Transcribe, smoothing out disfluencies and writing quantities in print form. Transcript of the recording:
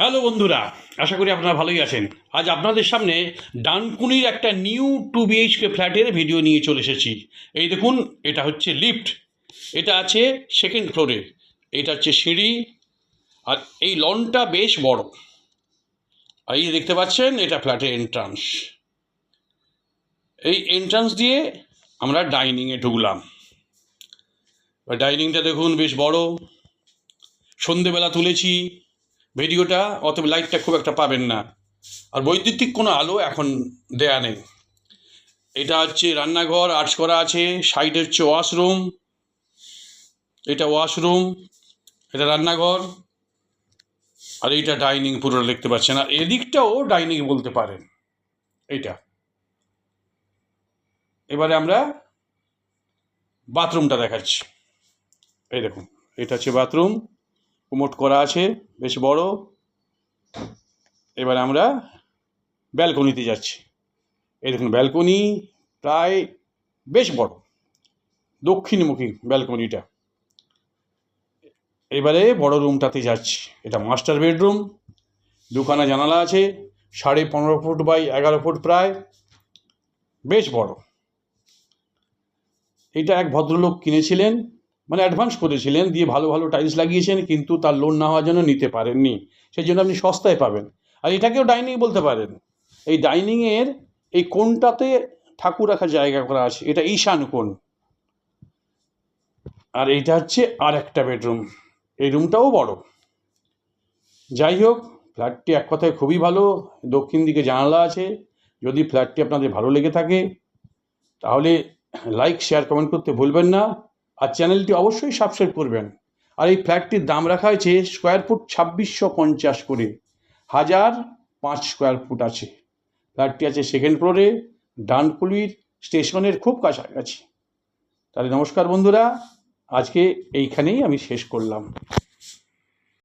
Hello বন্ধুরা, আশা করি আপনারা ভালোই আছেন। আজ আপনাদের সামনে ডানকুনির একটা নিউ 2 BHK ফ্ল্যাটের ভিডিও নিয়ে চলে এসেছি। এই দেখুন, এটা হচ্ছে লিফট, এটা আছে সেকেন্ড ফ্লোরে, এটা হচ্ছে সিঁড়ি, আর এই লনটা বেশ বড়। আর এই দেখতে পাচ্ছেন, এটা ফ্ল্যাটের এন্ট্রান্স। এই এন্ট্রান্স দিয়ে আমরা ডাইনিংয়ে ঢুকলাম। ডাইনিংটা দেখুন বেশ বড়। সন্ধেবেলা তুলেছি ভিডিওটা, অতএব লাইটটা খুব একটা পাবেন না, আর বৈদ্যুতিক কোনো আলো এখন দেয়া নেই। এটা হচ্ছে রান্নাঘর, আর্চ করা আছে। সাইডে হচ্ছে ওয়াশরুম, এটা ওয়াশরুম, এটা রান্নাঘর, আর এইটা ডাইনিং পুরোটা দেখতে পাচ্ছেন। আর এদিকটাও ডাইনিং বলতে পারেন এইটা। এবারে আমরা বাথরুমটা দেখাচ্ছি। এই দেখুন, এটা হচ্ছে বাথরুম, কুমোট করা আছে, বেশ বড়। এবারে আমরা ব্যালকনিতে যাচ্ছি। এই দেখুন, ব্যালকনি প্রায় বেশ বড়, দক্ষিণমুখী ব্যালকনিটা। এবারে বড় রুমটাতে যাচ্ছি। এটা মাস্টার বেডরুম, দুখানা জানালা আছে, 15.5 ফুট বাই 11 ফুট প্রায়, বেশ বড়। এটা এক ভদ্রলোক কিনেছিলেন, মানে অ্যাডভান্স করেছিলেন, দিয়ে ভালো ভালো টাইলস লাগিয়েছেন, কিন্তু তার লোন না হওয়ার জন্য নিতে পারেননি। সেই জন্য আপনি সস্তায় পাবেন। আর এটাকেও ডাইনিং বলতে পারেন। এই ডাইনিংয়ের এই কোণটাতে ঠাকুর রাখার জায়গা করা আছে, এটা ঈশান কোণ। আর এইটা হচ্ছে আর একটা বেডরুম, এই রুমটাও বড়। যাই হোক, ফ্ল্যাটটি এক কথায় খুবই ভালো। দক্ষিণ দিকে জানালা আছে। যদি ফ্ল্যাটটি আপনাদের ভালো লেগে থাকে তাহলে লাইক, শেয়ার, কমেন্ট করতে ভুলবেন না, আর চ্যানেলটি অবশ্যই সাবস্ক্রাইব করবেন। আর এই ফ্ল্যাটটির দাম রাখা হয়েছে স্কোয়ার ফুট 2650 করে, 1005 স্কোয়ার ফুট আছে। ফ্ল্যাটটি আছে সেকেন্ড ফ্লোরে, ডানকুনির স্টেশনের খুব কাছাকাছি। তাহলে নমস্কার বন্ধুরা, আজকে এইখানেই আমি শেষ করলাম।